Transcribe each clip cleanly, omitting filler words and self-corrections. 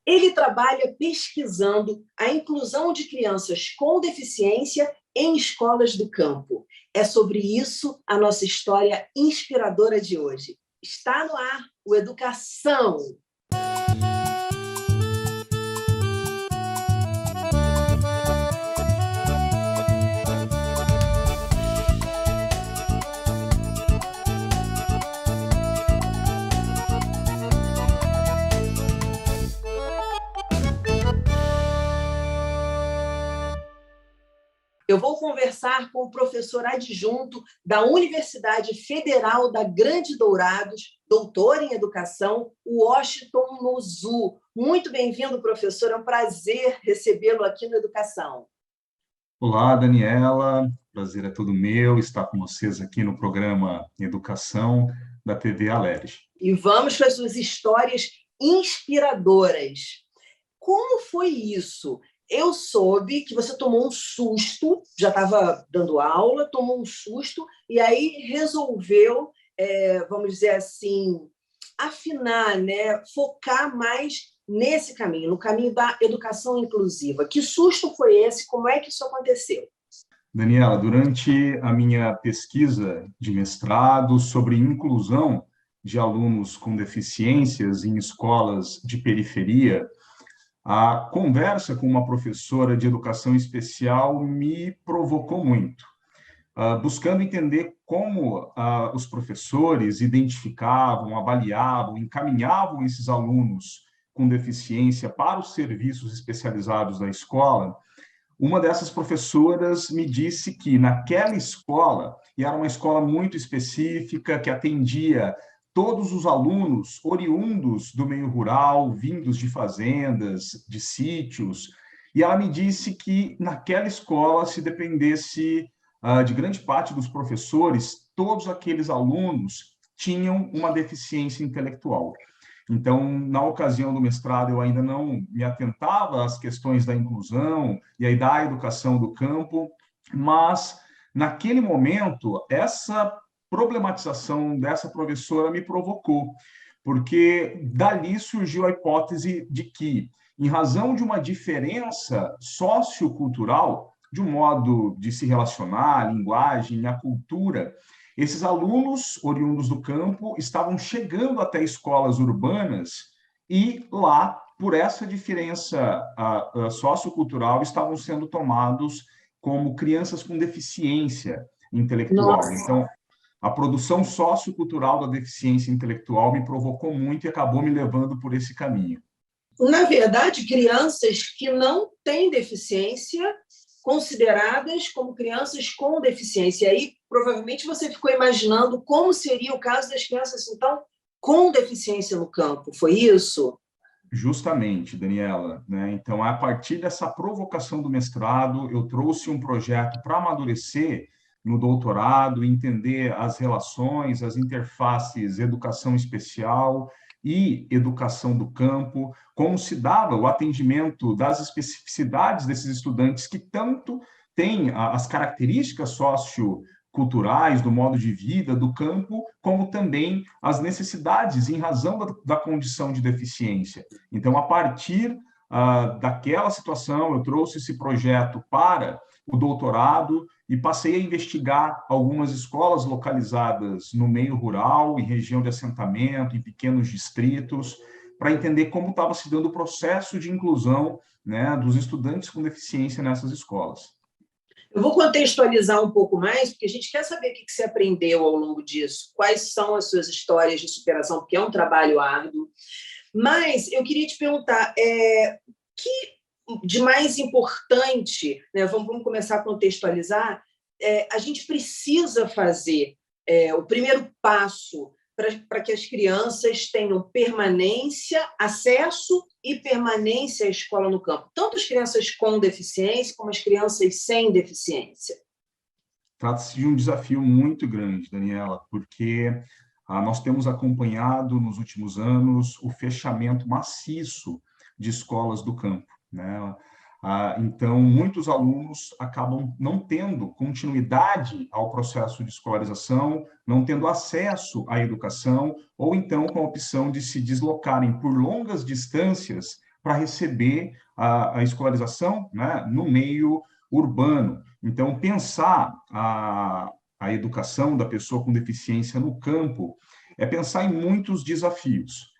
Ele trabalha pesquisando a inclusão de crianças com deficiência em escolas do campo. É sobre isso a nossa história inspiradora de hoje. Está no ar o Educação. Eu vou conversar com o professor adjunto da Universidade Federal da Grande Dourados, doutor em educação, Washington Nozu. Muito bem-vindo, professor. É um prazer recebê-lo aqui no Educação. Olá, Daniela. Prazer é todo meu estar com vocês aqui no programa Educação da TV Alerj. E vamos para as suas histórias inspiradoras. Como foi isso? Eu soube que você tomou um susto, já estava dando aula, tomou um susto, e aí resolveu, vamos dizer assim, afinar, né? Focar mais nesse caminho, no caminho da educação inclusiva. Que susto foi esse? Como é que isso aconteceu? Daniela, durante a minha pesquisa de mestrado sobre inclusão de alunos com deficiências em escolas de periferia, a conversa com uma professora de educação especial me provocou muito, buscando entender como os professores identificavam, avaliavam, encaminhavam esses alunos com deficiência para os serviços especializados da escola. Uma dessas professoras me disse que naquela escola, e era uma escola muito específica, que atendia todos os alunos oriundos do meio rural, vindos de fazendas, de sítios, e ela me disse que naquela escola, se dependesse de grande parte dos professores, todos aqueles alunos tinham uma deficiência intelectual. Então, na ocasião do mestrado, eu ainda não me atentava às questões da inclusão e aí da educação do campo, mas, naquele momento, essa problematização dessa professora me provocou, porque dali surgiu a hipótese de que, em razão de uma diferença sociocultural, de um modo de se relacionar, a linguagem, a cultura, esses alunos oriundos do campo estavam chegando até escolas urbanas e lá, por essa diferença sociocultural, estavam sendo tomados como crianças com deficiência intelectual. Nossa. Então, a produção sociocultural da deficiência intelectual me provocou muito e acabou me levando por esse caminho. Na verdade, crianças que não têm deficiência, consideradas como crianças com deficiência. E aí, provavelmente, você ficou imaginando como seria o caso das crianças, então, com deficiência no campo. Foi isso? Justamente, Daniela, né? Então, a partir dessa provocação do mestrado, eu trouxe um projeto para amadurecer no doutorado, entender as relações, as interfaces educação especial e educação do campo, como se dava o atendimento das especificidades desses estudantes que tanto têm as características socioculturais, do modo de vida, do campo, como também as necessidades em razão da condição de deficiência. Então, a partir daquela situação, eu trouxe esse projeto para o doutorado e passei a investigar algumas escolas localizadas no meio rural, em região de assentamento, em pequenos distritos, para entender como estava se dando o processo de inclusão, né, dos estudantes com deficiência nessas escolas. Eu vou contextualizar um pouco mais, porque a gente quer saber o que você aprendeu ao longo disso, quais são as suas histórias de superação, porque é um trabalho árduo. Mas eu queria te perguntar, que de mais importante, né, vamos começar a contextualizar, a gente precisa fazer o primeiro passo para que as crianças tenham permanência, acesso e permanência à escola no campo, tanto as crianças com deficiência como as crianças sem deficiência. Trata-se de um desafio muito grande, Daniela, porque nós temos acompanhado nos últimos anos o fechamento maciço de escolas do campo, né? Então, muitos alunos acabam não tendo continuidade ao processo de escolarização, não tendo acesso à educação, ou então com a opção de se deslocarem por longas distâncias para receber a escolarização, né, no meio urbano. Então, pensar a educação da pessoa com deficiência no campo é pensar em muitos desafios.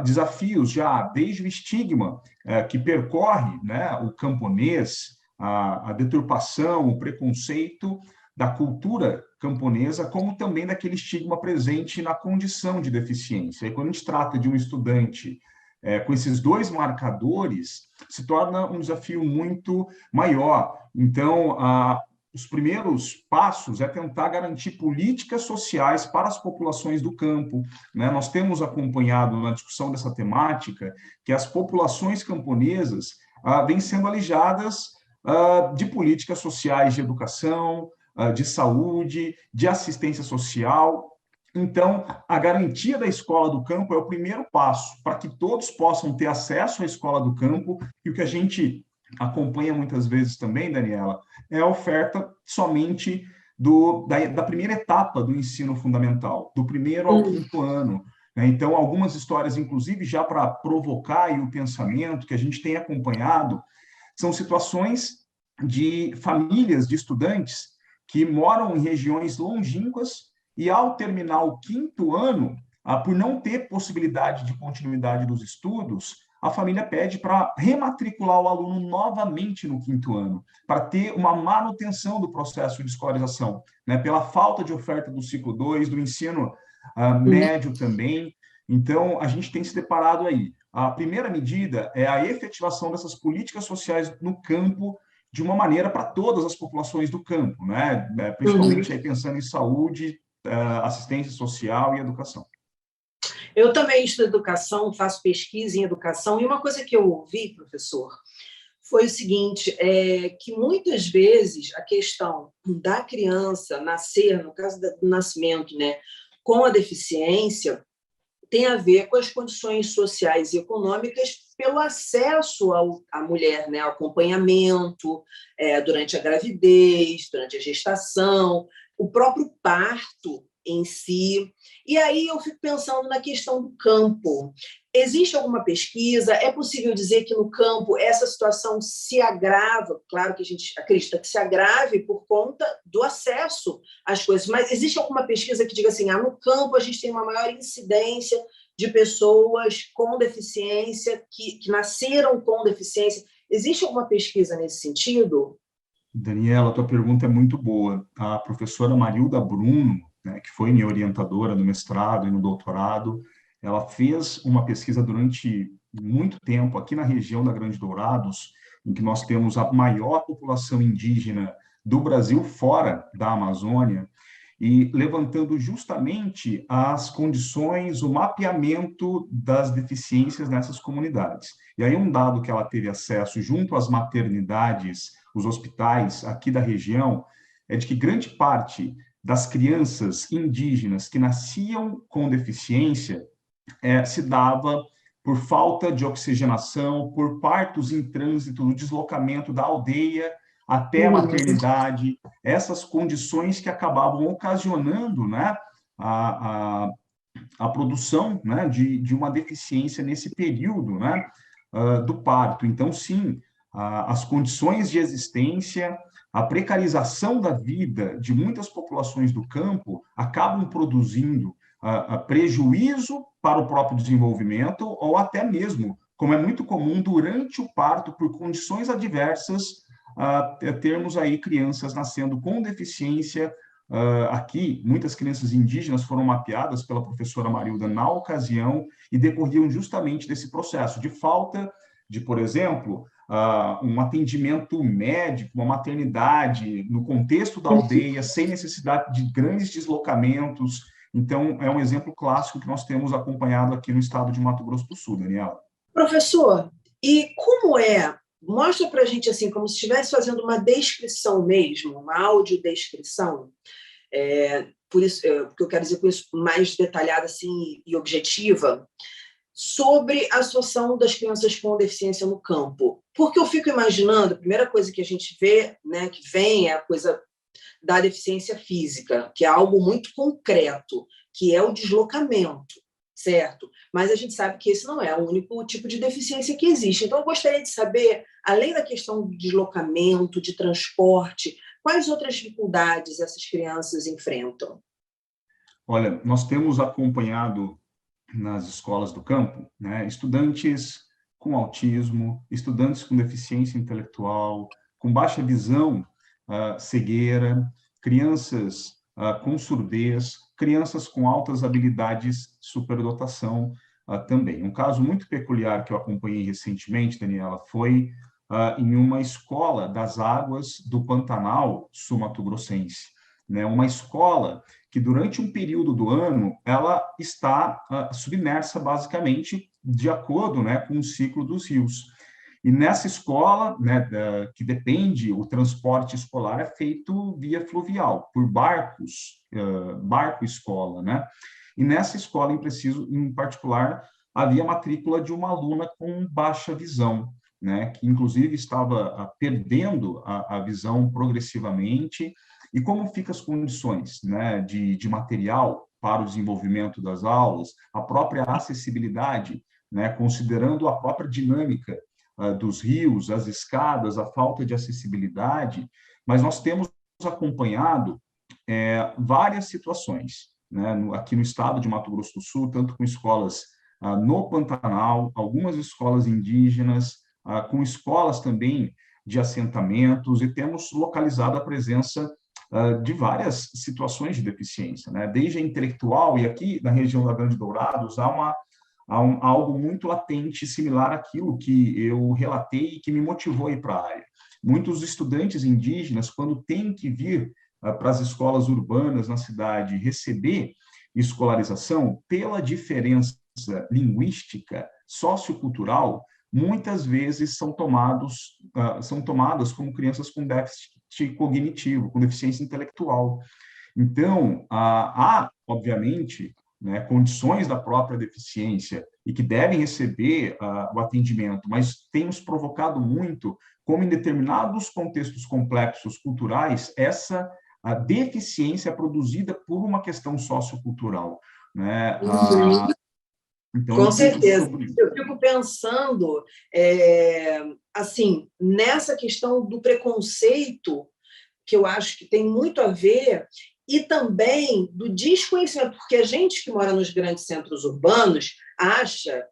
Desafios já desde o estigma que percorre, né, o camponês, a deturpação, o preconceito da cultura camponesa, como também daquele estigma presente na condição de deficiência. E quando a gente trata de um estudante com esses dois marcadores, se torna um desafio muito maior. Então, os primeiros passos é tentar garantir políticas sociais para as populações do campo, né? Nós temos acompanhado na discussão dessa temática que as populações camponesas vêm sendo alijadas de políticas sociais de educação, de saúde, de assistência social. Então, a garantia da escola do campo é o primeiro passo para que todos possam ter acesso à escola do campo, e o que a gente acompanha muitas vezes também, Daniela, é a oferta somente da primeira etapa do ensino fundamental, do primeiro ao quinto ano. Então, algumas histórias, inclusive, já para provocar aí o pensamento que a gente tem acompanhado, são situações de famílias de estudantes que moram em regiões longínquas e, ao terminar o quinto ano, por não ter possibilidade de continuidade dos estudos, a família pede para rematricular o aluno novamente no quinto ano, para ter uma manutenção do processo de escolarização, né? Pela falta de oferta do ciclo 2, do ensino médio também. Então, a gente tem se deparado aí. A primeira medida é a efetivação dessas políticas sociais no campo, de uma maneira para todas as populações do campo, né? Principalmente aí pensando em saúde, assistência social e educação. Eu também estudo educação, faço pesquisa em educação, e uma coisa que eu ouvi, professor, foi o seguinte, que muitas vezes a questão da criança nascer, no caso do nascimento, né, com a deficiência, tem a ver com as condições sociais e econômicas pelo acesso à mulher, né, ao acompanhamento durante a gravidez, durante a gestação, o próprio parto em si. E aí eu fico pensando na questão do campo. Existe alguma pesquisa? É possível dizer que no campo essa situação se agrava? Claro que a gente acredita que se agrave por conta do acesso às coisas, mas existe alguma pesquisa que diga assim, no campo a gente tem uma maior incidência de pessoas com deficiência, que nasceram com deficiência? Existe alguma pesquisa nesse sentido? Daniela, a tua pergunta é muito boa. A professora Marilda Bruno, né, que foi minha orientadora no mestrado e no doutorado, ela fez uma pesquisa durante muito tempo aqui na região da Grande Dourados, em que nós temos a maior população indígena do Brasil fora da Amazônia, e levantando justamente as condições, o mapeamento das deficiências nessas comunidades. E aí um dado que ela teve acesso junto às maternidades, os hospitais aqui da região, é de que grande parte das crianças indígenas que nasciam com deficiência se dava por falta de oxigenação, por partos em trânsito, no deslocamento da aldeia até a maternidade, essas condições que acabavam ocasionando, né, a produção, né, de uma deficiência nesse período, né, do parto. Então, sim, as condições de existência, a precarização da vida de muitas populações do campo acabam produzindo prejuízo para o próprio desenvolvimento, ou até mesmo, como é muito comum, durante o parto, por condições adversas, termos aí crianças nascendo com deficiência. Aqui, muitas crianças indígenas foram mapeadas pela professora Marilda na ocasião e decorriam justamente desse processo de falta de, por exemplo, um atendimento médico, uma maternidade no contexto da aldeia, sem necessidade de grandes deslocamentos. Então, é um exemplo clássico que nós temos acompanhado aqui no estado de Mato Grosso do Sul, Daniela. Professor, e como é? Mostra para a gente, assim, como se estivesse fazendo uma descrição mesmo, uma audiodescrição, por isso, o que eu quero dizer com isso, mais detalhada assim, e objetiva, sobre a situação das crianças com deficiência no campo. Porque eu fico imaginando, a primeira coisa que a gente vê, né, que vem é a coisa da deficiência física, que é algo muito concreto, que é o deslocamento. certo? Mas a gente sabe que esse não é o único tipo de deficiência que existe. Então, eu gostaria de saber, além da questão do deslocamento, de transporte, quais outras dificuldades essas crianças enfrentam? Olha, nós temos acompanhado nas escolas do campo, né, estudantes com autismo, estudantes com deficiência intelectual, com baixa visão, cegueira, crianças com surdez, crianças com altas habilidades superdotação também. Um caso muito peculiar que eu acompanhei recentemente, Daniela, foi em uma escola das águas do Pantanal sul-mato-grossense, né, uma escola que durante um período do ano ela está submersa basicamente de acordo, né, com o ciclo dos rios. E nessa escola, né, que depende, o transporte escolar é feito via fluvial, por barcos, barco-escola, né? E nessa escola, em particular, havia matrícula de uma aluna com baixa visão, né, que inclusive estava perdendo a visão progressivamente. E como ficam as condições, né, de material para o desenvolvimento das aulas, a própria acessibilidade, né, considerando a própria dinâmica dos rios, as escadas, a falta de acessibilidade, mas nós temos acompanhado várias situações, né, aqui no estado de Mato Grosso do Sul, tanto com escolas no Pantanal, algumas escolas indígenas, com escolas também de assentamentos, e temos localizado a presença de várias situações de deficiência, né? Desde a intelectual, e aqui na região da Grande Dourados há algo muito latente, similar àquilo que eu relatei e que me motivou a ir para a área. Muitos estudantes indígenas, quando têm que vir para as escolas urbanas na cidade receber escolarização, pela diferença linguística, sociocultural, muitas vezes são tomadas como crianças com déficit cognitivo, com deficiência intelectual. Então, há, obviamente, né, condições da própria deficiência e que devem receber o atendimento, mas temos provocado muito como em determinados contextos complexos culturais, essa a deficiência é produzida por uma questão sociocultural, né? Uhum. Então, Com um pouco certeza. sobre isso. Eu fico pensando, assim, nessa questão do preconceito, que eu acho que tem muito a ver, e também do desconhecimento, porque a gente que mora nos grandes centros urbanos acha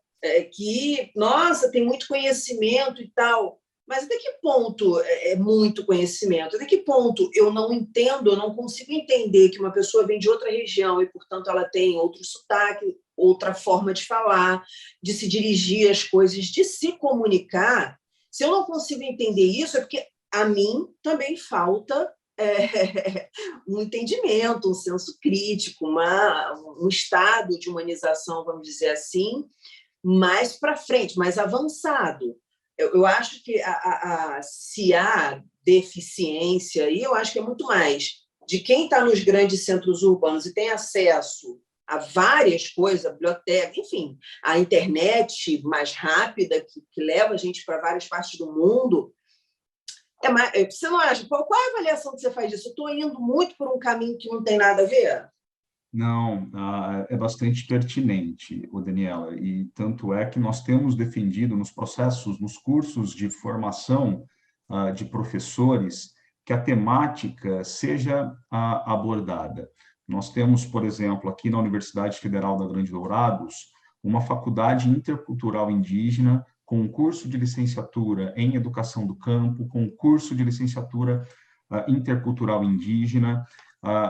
que, nossa, tem muito conhecimento e tal, mas até que ponto é muito conhecimento? Até que ponto eu não entendo, eu não consigo entender que uma pessoa vem de outra região e, portanto, ela tem outro sotaque, outra forma de falar, de se dirigir às coisas, de se comunicar. Se eu não consigo entender isso, é porque a mim também falta um entendimento, um senso crítico, um estado de humanização, vamos dizer assim, mais para frente, mais avançado. Eu acho que se há deficiência, e eu acho que é muito mais de quem está nos grandes centros urbanos e tem acesso a várias coisas, a biblioteca, enfim, a internet mais rápida, que leva a gente para várias partes do mundo. Você não acha? Qual é a avaliação que você faz disso? Eu estou indo muito por um caminho que não tem nada a ver? Não, é bastante pertinente, Daniela, e tanto é que nós temos defendido nos processos, nos cursos de formação de professores, que a temática seja abordada. Nós temos, por exemplo, aqui na Universidade Federal da Grande Dourados, uma faculdade intercultural indígena, com um curso de licenciatura em educação do campo, com um curso de licenciatura intercultural indígena,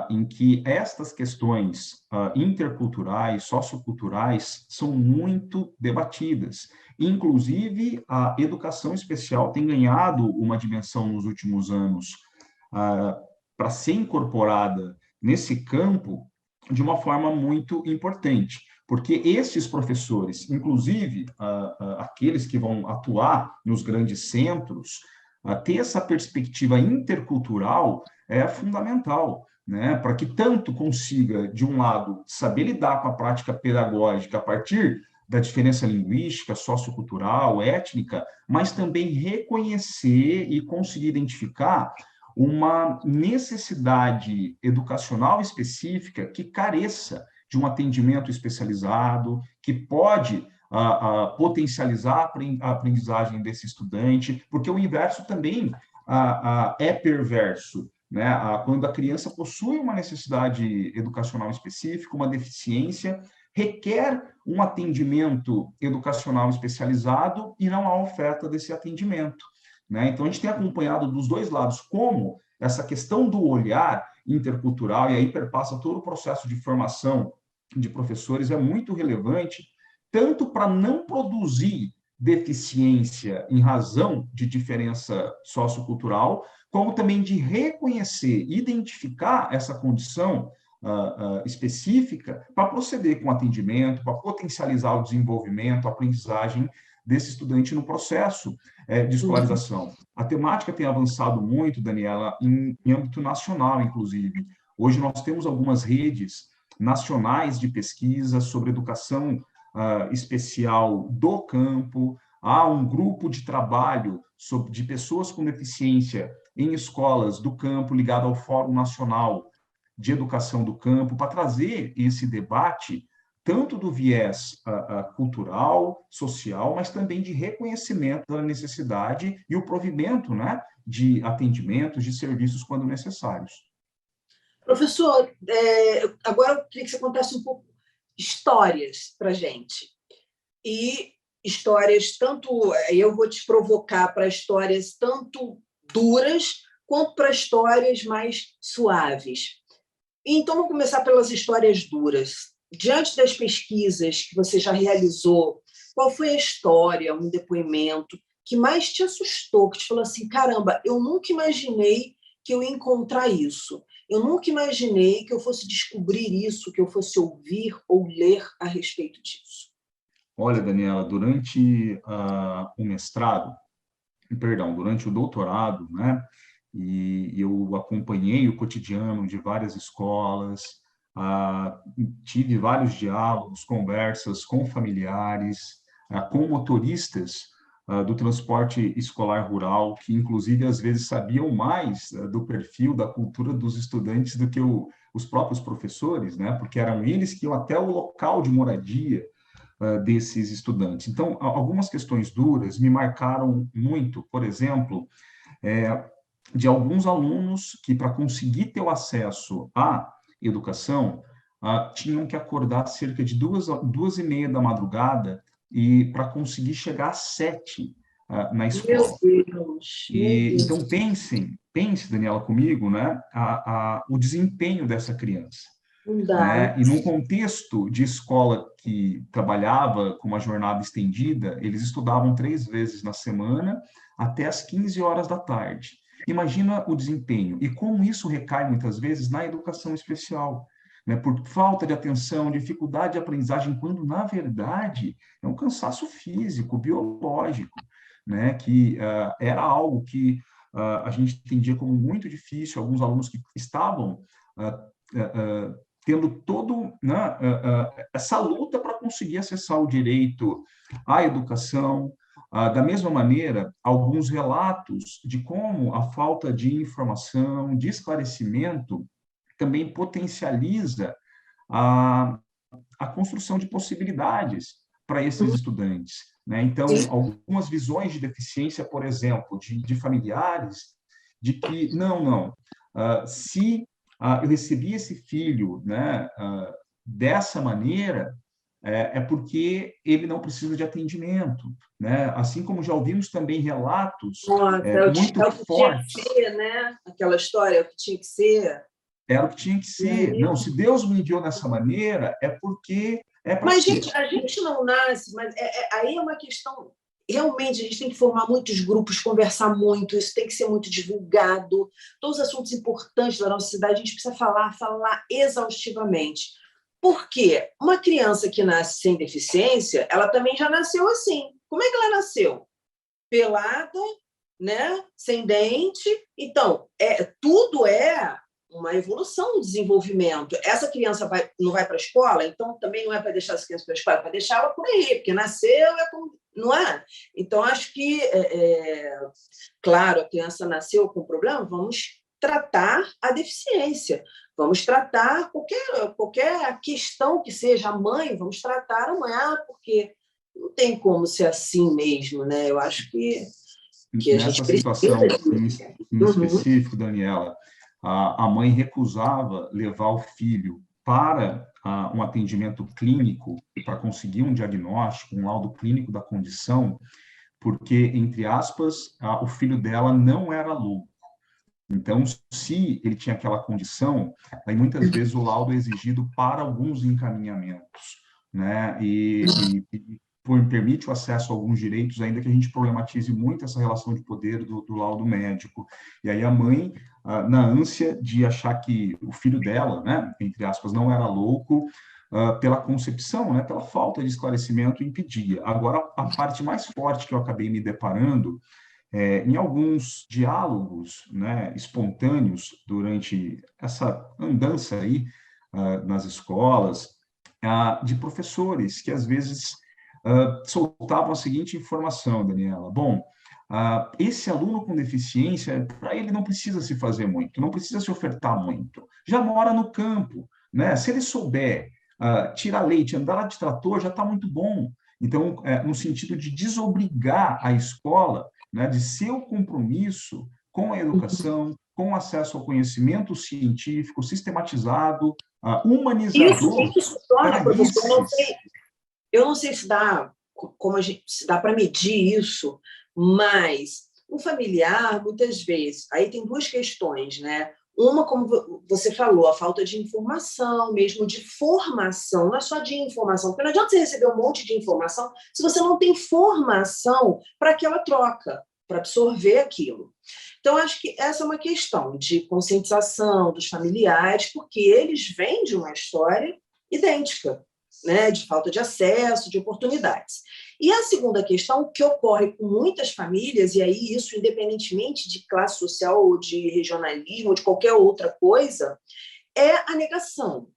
em que estas questões interculturais, socioculturais, são muito debatidas. Inclusive, a educação especial tem ganhado uma dimensão nos últimos anos para ser incorporada nesse campo de uma forma muito importante, porque esses professores, inclusive aqueles que vão atuar nos grandes centros, ter essa perspectiva intercultural é fundamental, né, para que tanto consiga, de um lado, saber lidar com a prática pedagógica a partir da diferença linguística, sociocultural, étnica, mas também reconhecer e conseguir identificar uma necessidade educacional específica que careça de um atendimento especializado, que pode potencializar a aprendizagem desse estudante, porque o inverso também é perverso, né? Quando a criança possui uma necessidade educacional específica, uma deficiência, requer um atendimento educacional especializado e não há oferta desse atendimento, né? Então, a gente tem acompanhado dos dois lados como essa questão do olhar intercultural, e aí perpassa todo o processo de formação de professores, é muito relevante, tanto para não produzir deficiência em razão de diferença sociocultural, como também de reconhecer, identificar essa condição específica para proceder com o atendimento, para potencializar o desenvolvimento, a aprendizagem desse estudante no processo de escolarização. A temática tem avançado muito, Daniela, em âmbito nacional, inclusive. Hoje nós temos algumas redes nacionais de pesquisa sobre educação especial do campo, há um grupo de trabalho de pessoas com deficiência em escolas do campo ligado ao Fórum Nacional de Educação do Campo, para trazer esse debate tanto do viés cultural, social, mas também de reconhecimento da necessidade e o provimento, né, de atendimentos, de serviços quando necessários. Professor, agora eu queria que você contasse um pouco histórias para a gente. E histórias tanto... Eu vou te provocar para histórias tanto duras quanto para histórias mais suaves. Então, vamos começar pelas histórias duras. Diante das pesquisas que você já realizou, qual foi a história, um depoimento que mais te assustou, que te falou assim, caramba, eu nunca imaginei que eu ia encontrar isso. Eu nunca imaginei que eu fosse descobrir isso, que eu fosse ouvir ou ler a respeito disso. Olha, Daniela, durante durante o doutorado, né, e eu acompanhei o cotidiano de várias escolas, tive vários diálogos, conversas com familiares, com motoristas do transporte escolar rural, que inclusive às vezes sabiam mais do perfil, da cultura dos estudantes do que os próprios professores, né? Porque eram eles que iam até o local de moradia desses estudantes. Então, algumas questões duras me marcaram muito, por exemplo, de alguns alunos que, para conseguir ter o acesso à educação, tinham que acordar cerca de 2h30 da madrugada e para conseguir chegar às 7 na escola. Meu Deus, Então, pense, Daniela, comigo, né, o desempenho dessa criança. Não dá. Né? E num contexto de escola que trabalhava com uma jornada estendida, eles estudavam 3 vezes na semana, até às 15 horas da tarde. Imagina o desempenho e como isso recai muitas vezes na educação especial, né? Por falta de atenção, dificuldade de aprendizagem, quando na verdade é um cansaço físico, biológico, né? Que era algo que a gente entendia como muito difícil. Alguns alunos que estavam tendo né, essa luta para conseguir acessar o direito à educação. Da mesma maneira, alguns relatos de como a falta de informação, de esclarecimento, também potencializa a construção de possibilidades para esses estudantes, né? Então, algumas visões de deficiência, por exemplo, de familiares, de que, se eu recebi esse filho, né, dessa maneira, é porque ele não precisa de atendimento, né? Assim como já ouvimos também relatos muito fortes. Tinha que ser, né? Aquela história, o que tinha que ser. Era o que tinha que ser. Não, se Deus me enviou dessa maneira, é porque é para Mas, ser. gente, a gente não nasce, mas aí é uma questão... Realmente, a gente tem que formar muitos grupos, conversar muito, isso tem que ser muito divulgado. Todos os assuntos importantes da nossa cidade, a gente precisa falar exaustivamente. Por quê? Uma criança que nasce sem deficiência, ela também já nasceu assim. Como é que ela nasceu? Pelada, né? Sem dente. Então, tudo é uma evolução do desenvolvimento. Essa criança não vai para a escola, então também não é para deixar essa criança para a escola, é para deixar ela por aí, porque nasceu, não é? Então, acho que, claro, a criança nasceu com problema, vamos tratar a deficiência, vamos tratar qualquer questão que seja a mãe, vamos tratar a mãe, porque não tem como ser assim mesmo, né? Eu acho que a Nessa gente precisa situação disso. em Uhum. específico, Daniela, a mãe recusava levar o filho para um atendimento clínico, para conseguir um diagnóstico, um laudo clínico da condição, porque, entre aspas, o filho dela não era louco. Então, se ele tinha aquela condição, aí muitas vezes o laudo é exigido para alguns encaminhamentos, né? E permite o acesso a alguns direitos, ainda que a gente problematize muito essa relação de poder do laudo médico. E aí a mãe, na ânsia de achar que o filho dela, né, entre aspas, não era louco, pela concepção, né, pela falta de esclarecimento, impedia. Agora, a parte mais forte que eu acabei me deparando em alguns diálogos, né, espontâneos durante essa andança aí nas escolas, de professores que às vezes soltavam a seguinte informação, Daniela: bom, esse aluno com deficiência, para ele não precisa se fazer muito, não precisa se ofertar muito, já mora no campo, né? Se ele souber tirar leite, andar lá de trator, já está muito bom. Então, no sentido de desobrigar a escola, né, de seu compromisso com a educação, com o acesso ao conhecimento científico sistematizado, humanizador Isso torna, para professor, esses. eu não sei se dá, como se dá para medir isso, mas o familiar, muitas vezes, aí tem duas questões, né? Uma, como você falou, a falta de informação, mesmo de formação, não é só de informação, porque não adianta você receber um monte de informação se você não tem formação para aquela troca, para absorver aquilo. Então, acho que essa é uma questão de conscientização dos familiares, porque eles vêm de uma história idêntica, né, de falta de acesso, de oportunidades. E a segunda questão, que ocorre com muitas famílias, e aí isso independentemente de classe social ou de regionalismo ou de qualquer outra coisa, é a negação.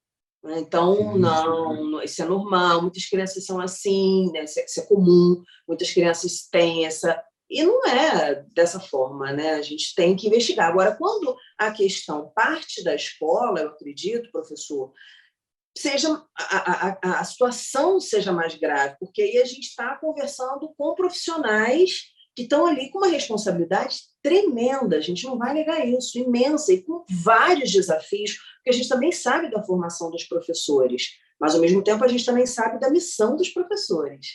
Então, não, isso é normal, muitas crianças são assim, né? Isso é comum, muitas crianças têm essa. E não é dessa forma, né? A gente tem que investigar. Agora, quando a questão parte da escola, eu acredito, professor, seja a situação seja mais grave, porque aí a gente está conversando com profissionais que estão ali com uma responsabilidade tremenda, a gente não vai negar isso, imensa, e com vários desafios, porque a gente também sabe da formação dos professores, mas ao mesmo tempo a gente também sabe da missão dos professores.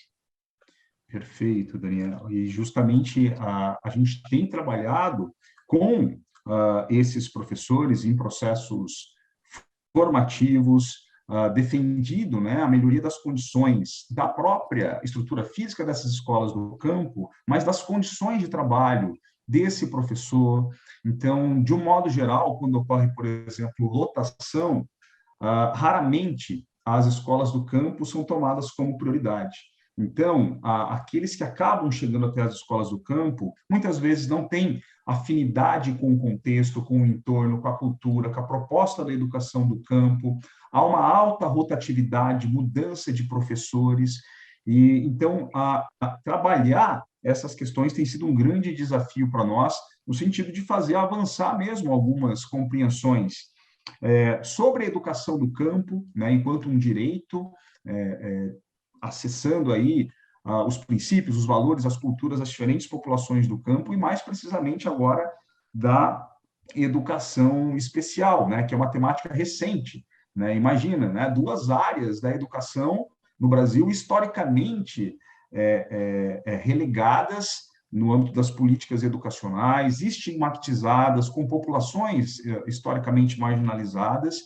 Perfeito, Daniel. E justamente a gente tem trabalhado com esses professores em processos formativos, defendido, né, a melhoria das condições da própria estrutura física dessas escolas do campo, mas das condições de trabalho desse professor. Então, de um modo geral, quando ocorre, por exemplo, lotação, raramente as escolas do campo são tomadas como prioridade. Então, aqueles que acabam chegando até as escolas do campo, muitas vezes não têm afinidade com o contexto, com o entorno, com a cultura, com a proposta da educação do campo. Há uma alta rotatividade, mudança de professores. E então, trabalhar essas questões tem sido um grande desafio para nós, no sentido de fazer avançar mesmo algumas compreensões sobre a educação do campo, né, enquanto um direito, acessando aí os princípios, os valores, as culturas das diferentes populações do campo e, mais precisamente, agora da educação especial, né, que é uma temática recente. Né? Imagina, né, duas áreas da educação no Brasil historicamente relegadas no âmbito das políticas educacionais, estigmatizadas, com populações historicamente marginalizadas,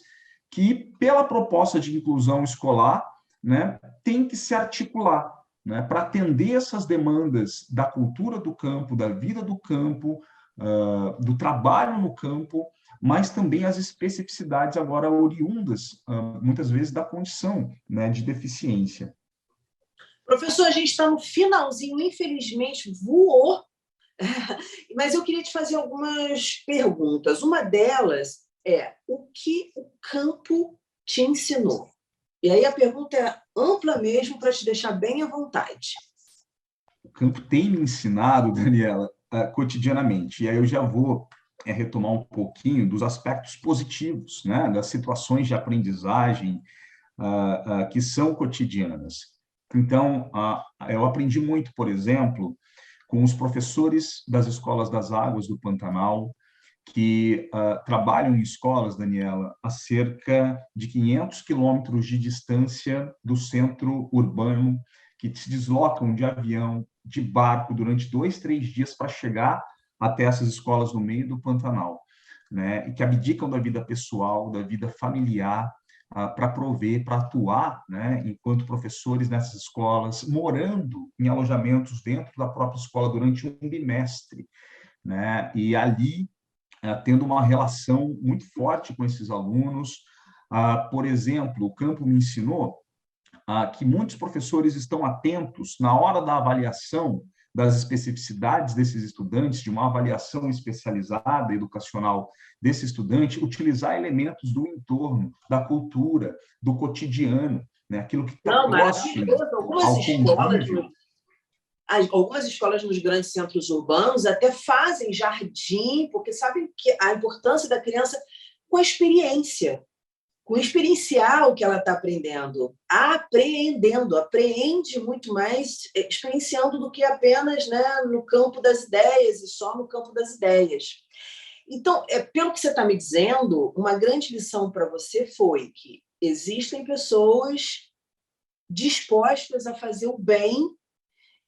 que, pela proposta de inclusão escolar, né, tem que se articular, né, para atender essas demandas da cultura do campo, da vida do campo, do trabalho no campo, mas também as especificidades agora oriundas, muitas vezes, da condição, né, de deficiência. Professor, a gente está no finalzinho, infelizmente voou, mas eu queria te fazer algumas perguntas. Uma delas é: o que o campo te ensinou? E aí a pergunta é ampla mesmo, para te deixar bem à vontade. O campo tem me ensinado, Daniela, cotidianamente, e aí eu já vou retomar um pouquinho dos aspectos positivos, né, das situações de aprendizagem que são cotidianas. Então, eu aprendi muito, por exemplo, com os professores das escolas das águas do Pantanal, que trabalham em escolas, Daniela, a cerca de 500 quilômetros de distância do centro urbano, que se deslocam de avião, de barco, durante 2, 3 dias para chegar até essas escolas no meio do Pantanal, né? E que abdicam da vida pessoal, da vida familiar, para prover, para atuar, né, enquanto professores nessas escolas, morando em alojamentos dentro da própria escola durante um bimestre, né? E ali tendo uma relação muito forte com esses alunos. Por exemplo, o campo me ensinou que muitos professores estão atentos na hora da avaliação das especificidades desses estudantes, de uma avaliação especializada, educacional desse estudante, utilizar elementos do entorno, da cultura, do cotidiano, né? Aquilo que está próximo ao convívio. Algumas escolas nos grandes centros urbanos até fazem jardim, porque sabem que a importância da criança com a experiência, com experienciar o que ela está aprendendo, apreende muito mais experienciando do que apenas, né, no campo das ideias e só no campo das ideias. Então, pelo que você está me dizendo, uma grande lição para você foi que existem pessoas dispostas a fazer o bem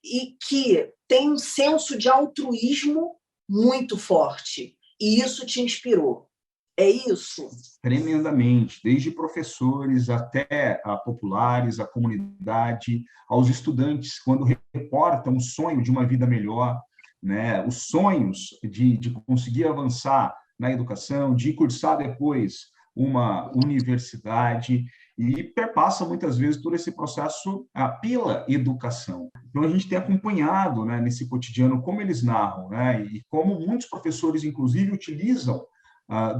e que têm um senso de altruísmo muito forte. E isso te inspirou. É isso? Tremendamente, desde professores até a populares, a comunidade, aos estudantes, quando reportam o sonho de uma vida melhor, né, os sonhos de conseguir avançar na educação, de cursar depois uma universidade, e perpassa muitas vezes todo esse processo pela educação. Então, a gente tem acompanhado, né, nesse cotidiano como eles narram, né, e como muitos professores, inclusive, utilizam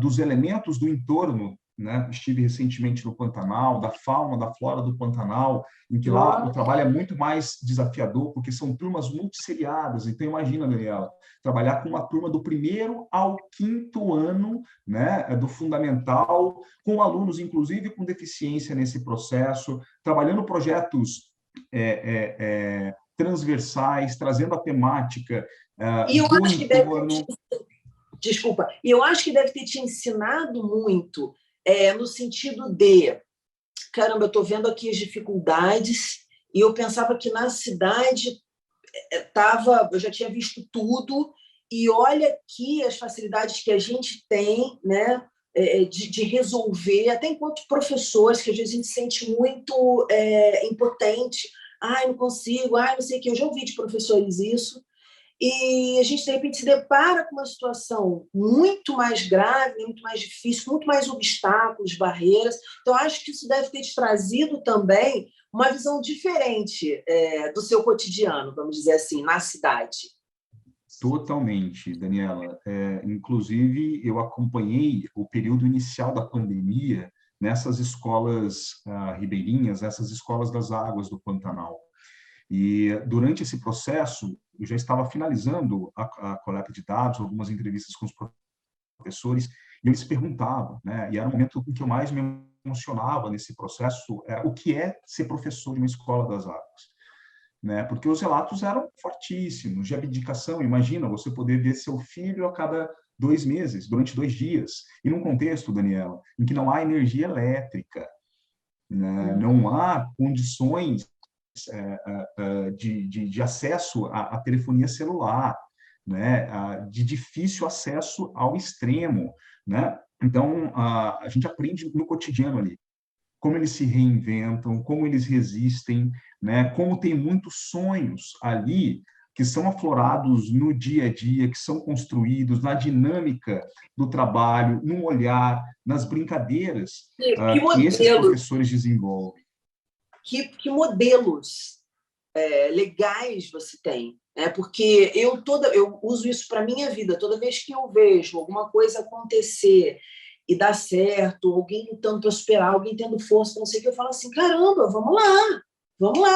dos elementos do entorno, né? Estive recentemente no Pantanal, da fauna, da flora do Pantanal, em que lá o trabalho é muito mais desafiador, porque são turmas multisseriadas. Então, imagina, Daniela, trabalhar com uma turma do 1º ao 5º ano, né, do fundamental, com alunos, inclusive, com deficiência nesse processo, trabalhando projetos transversais, trazendo a temática do entorno. Desculpa, e eu acho que deve ter te ensinado muito, no sentido de, caramba, eu estou vendo aqui as dificuldades, e eu pensava que na cidade eu já tinha visto tudo, e olha aqui as facilidades que a gente tem, né, de resolver, até enquanto professores, que às vezes a gente se sente muito impotente, ai, não consigo, ai, não sei o que, eu já ouvi de professores isso, e a gente, de repente, se depara com uma situação muito mais grave, muito mais difícil, muito mais obstáculos, barreiras. Então, acho que isso deve ter te trazido também uma visão diferente do seu cotidiano, vamos dizer assim, na cidade. Totalmente, Daniela. Inclusive, eu acompanhei o período inicial da pandemia nessas escolas ribeirinhas, essas escolas das águas do Pantanal. E durante esse processo, eu já estava finalizando a coleta de dados, algumas entrevistas com os professores, e eles perguntavam, né? E era o momento em que eu mais me emocionava nesse processo, o que é ser professor de uma escola das águas, né? Porque os relatos eram fortíssimos, de abdicação. Imagina você poder ver seu filho a cada 2 meses, durante 2 dias, e num contexto, Daniela, em que não há energia elétrica, né? Não há condições de acesso à telefonia celular, né? De difícil acesso ao extremo, né? Então, a gente aprende no cotidiano ali, como eles se reinventam, como eles resistem, né? Como tem muitos sonhos ali que são aflorados no dia a dia, que são construídos na dinâmica do trabalho, no olhar, nas brincadeiras que esses professores desenvolvem. Que modelos legais você tem, né? Porque eu uso isso para a minha vida. Toda vez que eu vejo alguma coisa acontecer e dar certo, alguém lutando para superar, alguém tendo força, não sei o que, eu falo assim, caramba, vamos lá,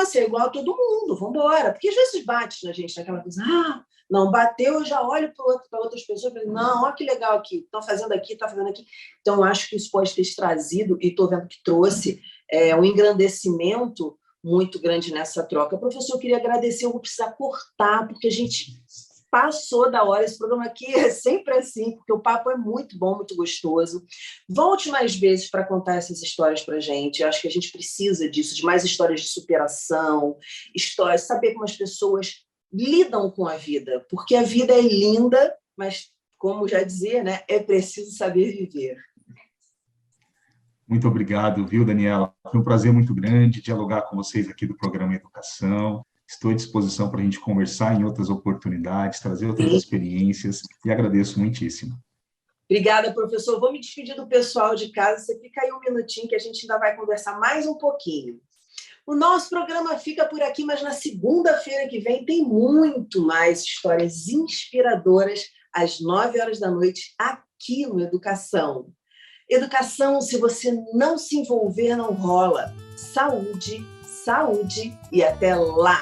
ser igual a todo mundo, vamos embora. Porque às vezes bate na gente naquela coisa, Não bateu, eu já olho para outras pessoas e falo, não, olha que legal aqui, estão fazendo aqui, está fazendo aqui. Então, eu acho que isso pode ter trazido, e estou vendo que trouxe, um engrandecimento muito grande nessa troca. Professor, eu queria agradecer, eu vou precisar cortar, porque a gente passou da hora. Esse programa aqui é sempre assim, porque o papo é muito bom, muito gostoso. Volte mais vezes para contar essas histórias para a gente. Eu acho que a gente precisa disso, de mais histórias de superação, histórias, saber como as pessoas lidam com a vida, porque a vida é linda, mas, como já dizia, né, é preciso saber viver. Muito obrigado, viu, Daniela? Foi um prazer muito grande dialogar com vocês aqui do programa Educação. Estou à disposição para a gente conversar em outras oportunidades, trazer outras experiências, e agradeço muitíssimo. Obrigada, professor. Vou me despedir do pessoal de casa. Você fica aí um minutinho que a gente ainda vai conversar mais um pouquinho. O nosso programa fica por aqui, mas na segunda-feira que vem tem muito mais histórias inspiradoras às 9 horas da noite aqui no Educação. Educação, se você não se envolver, não rola. Saúde, saúde e até lá!